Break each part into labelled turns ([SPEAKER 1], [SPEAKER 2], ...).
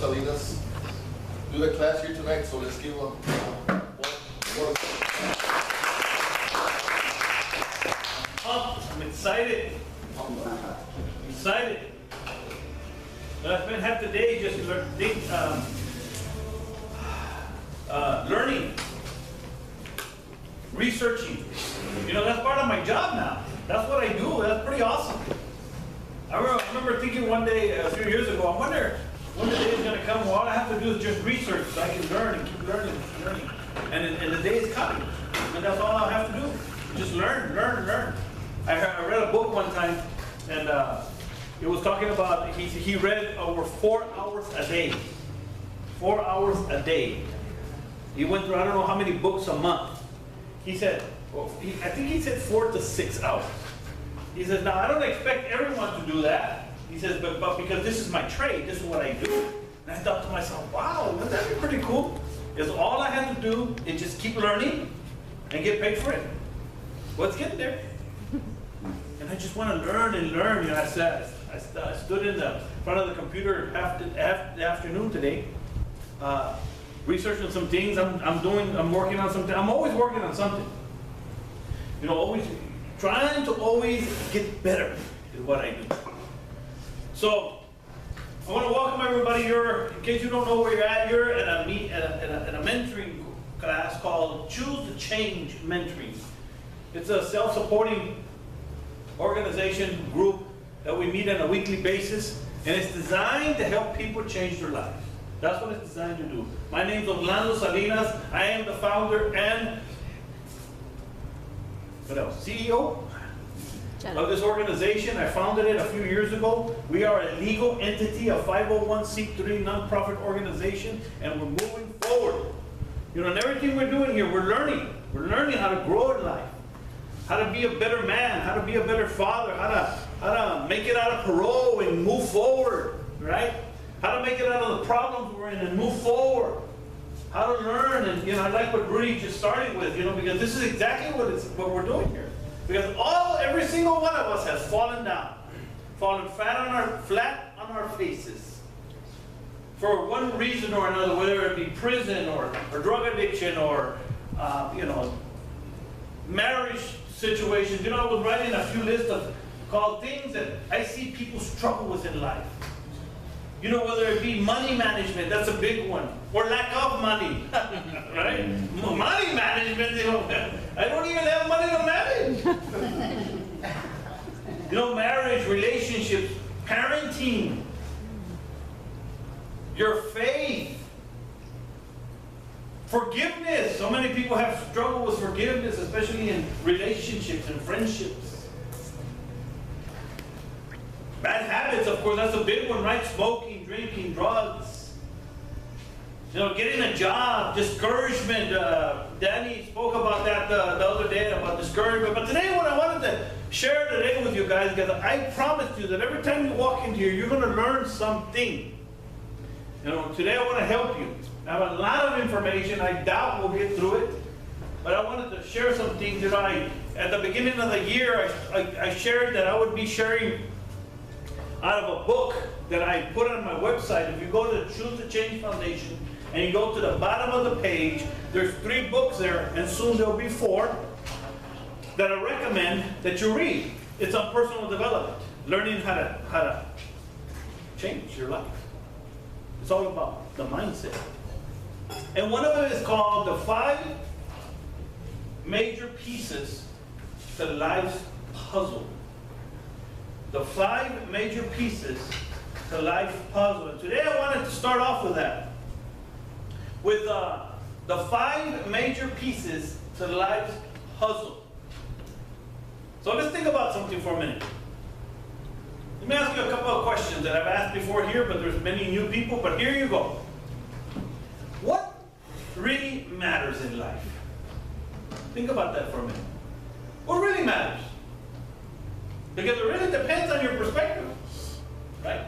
[SPEAKER 1] Salinas do the class here tonight, so let's give a
[SPEAKER 2] I'm excited. Excited. I spent half the day just learning, researching. You know, that's part of my job now. That's what I do. That's pretty awesome. I remember thinking one day, a few years ago, I wonder when the day is going to come where all I have to do is just research so I can learn and keep learning and keep learning. And the day is coming. And that's all I have to do. Just learn. I read a book one time, and it was talking about, he read over 4 hours a day. 4 hours a day. He went through, I don't know how many books a month. He said, I think he said 4 to 6 hours. He says, now I don't expect everyone to do that. He says, but because this is my trade, this is what I do. And I thought to myself, wow, wouldn't that be pretty cool? Because all I have to do is just keep learning and get paid for it. Well, it's getting there. And I just want to learn and learn. You know, I stood in the front of the computer half the afternoon today, researching some things. I'm working on something. I'm always working on something. You know, always trying to always get better at what I do. So I want to welcome everybody. In case you don't know where you're at, you're at a mentoring class called Choose to Change Mentoring. It's a self-supporting organization group that we meet on a weekly basis, and it's designed to help people change their lives. That's what it's designed to do. My name is Orlando Salinas. I am the founder and CEO of this organization. I founded it a few years ago. We are a legal entity, a 501c3 nonprofit organization, and we're moving forward. You know, and everything we're doing here, we're learning. We're learning how to grow in life, how to be a better man, how to be a better father, how to make it out of parole and move forward, right? How to make it out of the problems we're in and move forward. How to learn, and you know, I like what Rudy just started with, you know, because this is exactly what we're doing here. Because every single one of us has fallen down, fallen flat on our faces, for one reason or another, whether it be prison or drug addiction or you know, marriage situations. You know, I was writing a few lists called things that I see people struggle with in life. You know, whether it be money management, that's a big one, or lack of money, right? Money management, you know, I don't even have money to manage. You know, marriage, relationships, parenting, your faith, forgiveness. So many people have struggled with forgiveness, especially in relationships and friendships. Bad habits, of course, that's a big one, right? Smoking, drinking, drugs. You know, getting a job, discouragement. Danny spoke about that the other day, about discouragement. But today, what I wanted to share today with you guys, because I promised you that every time you walk in here, you're going to learn something. You know, today I want to help you. I have a lot of information. I doubt we'll get through it. But I wanted to share some things. You know, at the beginning of the year, I shared that I would be sharing out of a book that I put on my website. If you go to the Choose to Change Foundation and you go to the bottom of the page, there's 3 books there, and soon there'll be 4 that I recommend that you read. It's on personal development, learning how to change your life. It's all about the mindset. And one of them is called The 5 Major Pieces to Life's Puzzle. The 5 major pieces to life's puzzle. And today I wanted to start off with that. With the 5 major pieces to life's puzzle. So let's think about something for a minute. Let me ask you a couple of questions that I've asked before here, but there's many new people, but here you go. What really matters in life? Think about that for a minute. What really matters? Because it really depends on your perspective, right?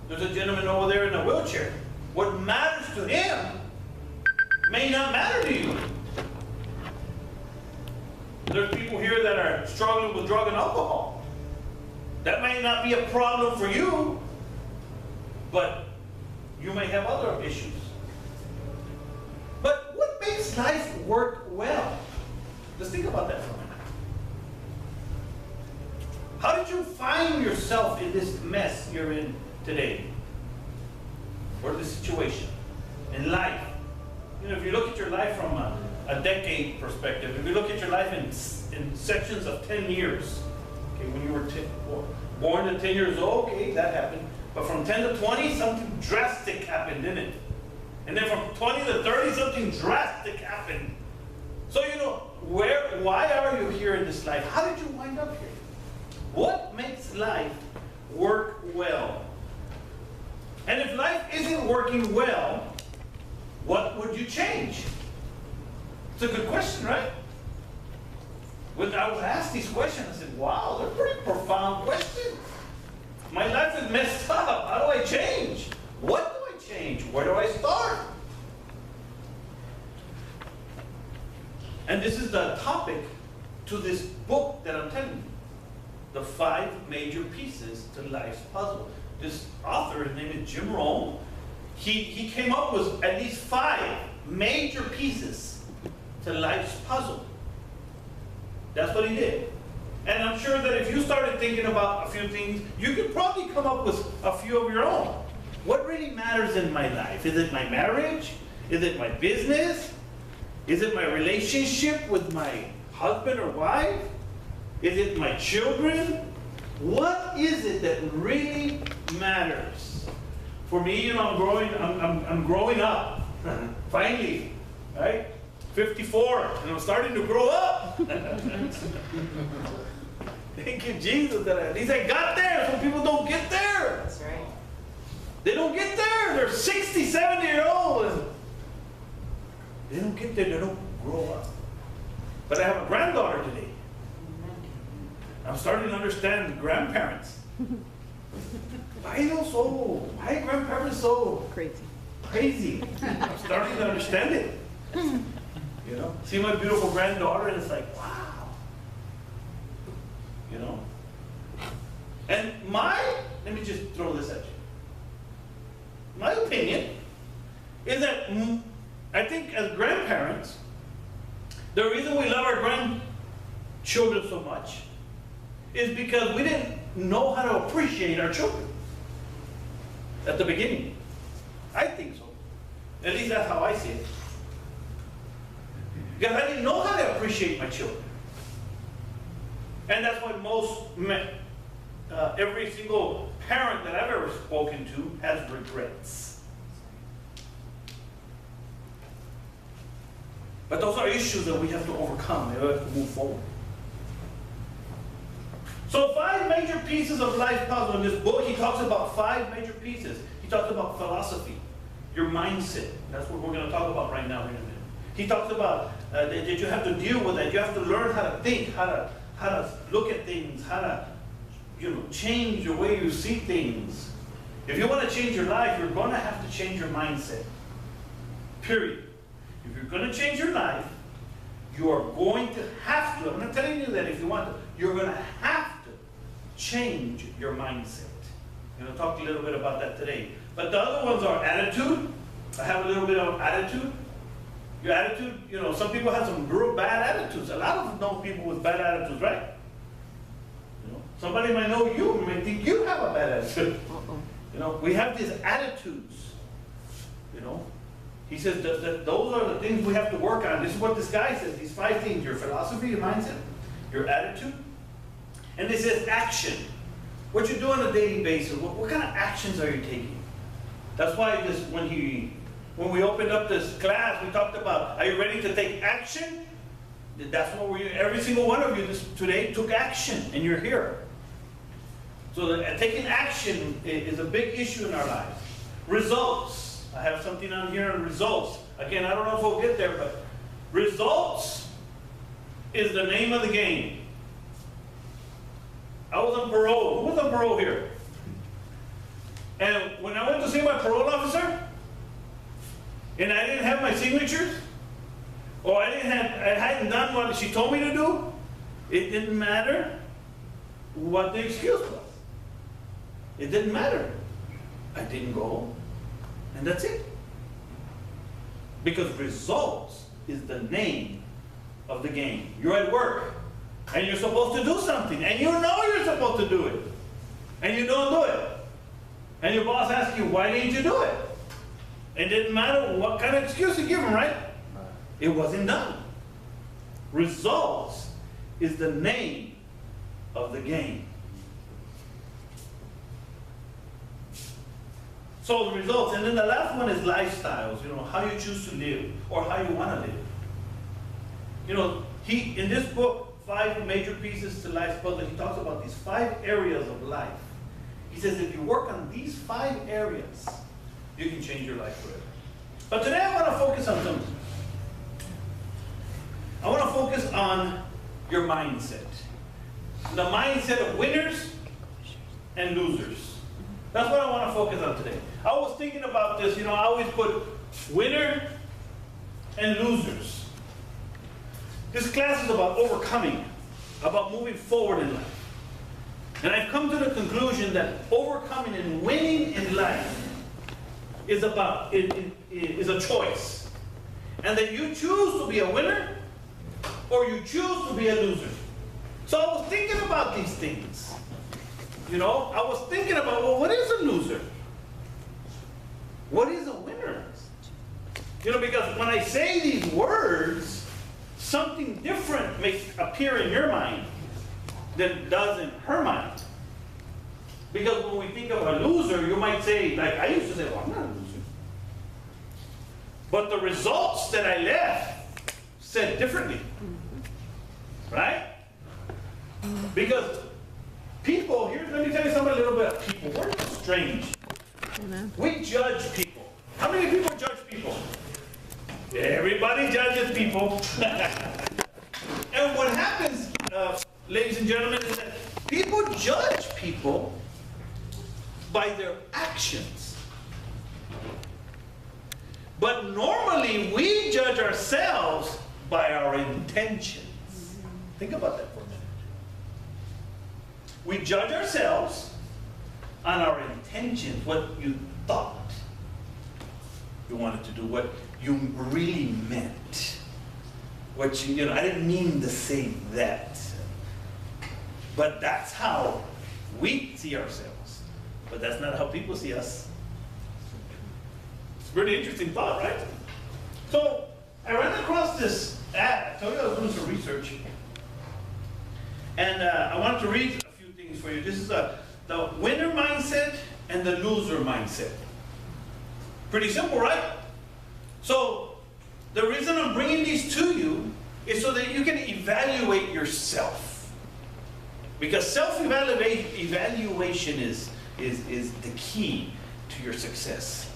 [SPEAKER 2] There's a gentleman over there in a wheelchair. What matters to him may not matter to you. There's people here that are struggling with drug and alcohol. That may not be a problem for you, but You may have other issues. But what makes life work well? Let's think about that for a minute. How did you find yourself in this mess you're in today? Or the situation in life? You know, if you look at your life from a decade perspective, if you look at your life in sections of 10 years, okay, when you were born to 10 years old, okay, that happened. But from 10 to 20, something drastic happened, didn't it? And then from 20 to 30, something drastic happened. So, you know, why are you here in this life? How did you wind up here? What makes life work well? And if life isn't working well, what would you change? It's a good question, right? When I was asked these questions, I said, wow, they're pretty profound questions. My life is messed up. How do I change? What do I change? Where do I start? And this is the topic to this book that I'm telling you. The 5 major pieces to life's puzzle. This author, his name is Jim Rohn, he came up with at least 5 major pieces to life's puzzle. That's what he did. And I'm sure that if you started thinking about a few things, you could probably come up with a few of your own. What really matters in my life? Is it my marriage? Is it my business? Is it my relationship with my husband or wife? Is it my children? What is it that really matters? For me, you know, I'm growing up. Finally, right? 54, and I'm starting to grow up. Thank you, Jesus, that at least I got there. Some people don't get there.
[SPEAKER 3] That's right.
[SPEAKER 2] They don't get there. They're 60, 70 years old. And they don't get there. They don't grow up. But I have a granddaughter today. I'm starting to understand grandparents. Why grandparents so crazy? I'm starting to understand it. You know, see my beautiful granddaughter, and it's like, wow. You know, and let me just throw this at you. My opinion is that I think as grandparents, the reason we love our grandchildren so much is because we didn't know how to appreciate our children at the beginning. I think so. At least that's how I see it. Because I didn't know how to appreciate my children. And that's why every single parent that I've ever spoken to has regrets. But those are issues that we have to overcome. We have to move forward. So 5 major pieces of life puzzle. In this book, he talks about 5 major pieces. He talks about philosophy, your mindset. That's what we're going to talk about right now in a minute. He talks about that you have to deal with that. You have to learn how to think, how to look at things, how to, change the way you see things. If you want to change your life, you're going to have to change your mindset. Period. If you're going to change your life, you are going to have to. I'm not telling you that if you want to. You're going to have to change your mindset. I'm going to talk a little bit about that today. But the other ones are attitude. I have a little bit of attitude. Your attitude, some people have some real bad attitudes. A lot of know people with bad attitudes, right? Somebody might know you and may think you have a bad attitude. We have these attitudes. He says that those are the things we have to work on. This is what this guy says. These 5 things: your philosophy, your mindset, your attitude, and this says action. What you do on a daily basis. What kind of actions are you taking? That's why when we opened up this class, we talked about, are you ready to take action? That's what every single one of you today took action, and you're here. So taking action is a big issue in our lives. Results. I have something on here on results. Again, I don't know if we'll get there, but results is the name of the game. I was on parole. Who was on parole here? And when I went to see my parole officer, and I didn't have my signatures, or I hadn't done what she told me to do, it didn't matter what the excuse was. It didn't matter. I didn't go. And that's it. Because results is the name of the game. You're at work, and you're supposed to do something, and you know you're supposed to do it, and you don't do it. And your boss asks you, why didn't you do it? It didn't matter what kind of excuse you give him, right? It wasn't done. Results is the name of the game. So the results, and then the last one is lifestyles, how you choose to live or how you want to live. He, in this book, 5 Major Pieces to Life's Puzzle, he talks about these 5 areas of life. He says if you work on these 5 areas, you can change your life forever. But today I want to focus on something. I want to focus on your mindset. The mindset of winners and losers. That's what I want to focus on today. I was thinking about this, I always put winner and losers. This class is about overcoming, about moving forward in life. And I've come to the conclusion that overcoming and winning in life is a choice. And that you choose to be a winner or you choose to be a loser. So I was thinking about these things. I was thinking about, well, what is a loser? What is a winner? Because when I say these words, something different may appear in your mind than does in her mind. Because when we think of a loser, you might say, like I used to say, well, I'm not a loser. But the results that I left said differently. Right? Because people, let me tell you something a little bit. People, we're strange. Amen. We judge people. How many people judge people? Everybody judges people. And what happens, ladies and gentlemen, is that people judge people by their actions. But normally we judge ourselves by our intentions. Think about that for a minute. We judge ourselves on our intentions, what you thought you wanted to do, what you really meant. What I didn't mean to say that. But that's how we see ourselves. But that's not how people see us. It's a pretty interesting thought, right? So I ran across this ad. I told you I was doing some research. And I wanted to read a few things for you. This is the winner mindset and the loser mindset. Pretty simple, right? So the reason I'm bringing these to you is so that you can evaluate yourself. Because self-evaluation is the key to your success.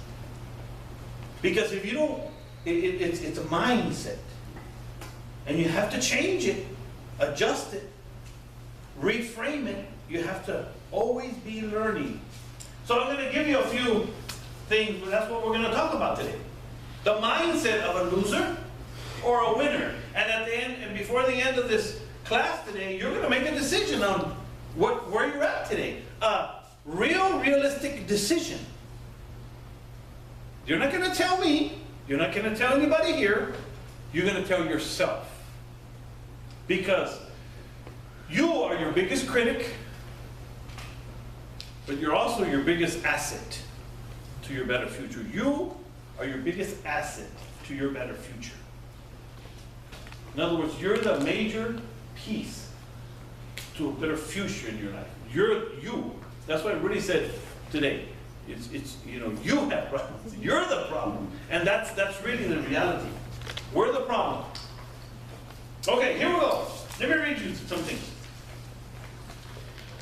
[SPEAKER 2] Because if you don't, it's a mindset. And you have to change it, adjust it, reframe it. You have to always be learning. So I'm going to give you a few things, but that's what we're going to talk about today. The mindset of a loser or a winner. And at the end, and before the end of this class today, you're going to make a decision on where you're at today. A realistic decision. You're not going to tell me. You're not going to tell anybody here. You're going to tell yourself. Because you are your biggest critic, but you're also your biggest asset to your better future. You are your biggest asset to your better future. In other words, you're the major piece to a better future in your life. You're you. That's what I really said today. It's you have problems. You're the problem. And that's really the reality. We're the problem. Okay, here we go. Let me read you some things.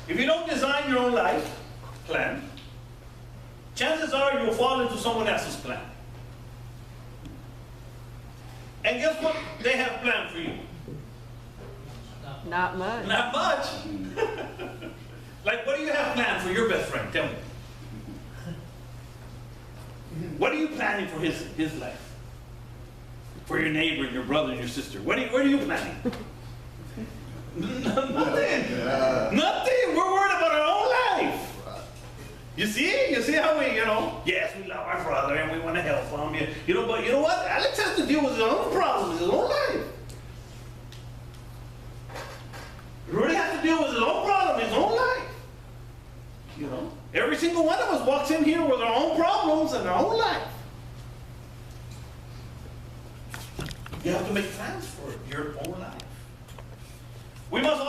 [SPEAKER 2] If you don't design your own life plan, chances are you'll fall into someone else's plan. And guess what they have planned for you?
[SPEAKER 3] Not much.
[SPEAKER 2] Not much. Like, what do you have planned for your best friend? Tell me. What are you planning for his life? For your neighbor, your brother, and your sister? What are you planning? Nothing. Nothing. We're worried about our own life. You see? You see how we, yes, we love our brother and we want to help him. But you know what? Alex has to deal with his own problems, his own life. Rudy has to deal with his own problem, his own life. Every single one of us walks in here with our own problems and our own life. You have to make plans for your own life. We must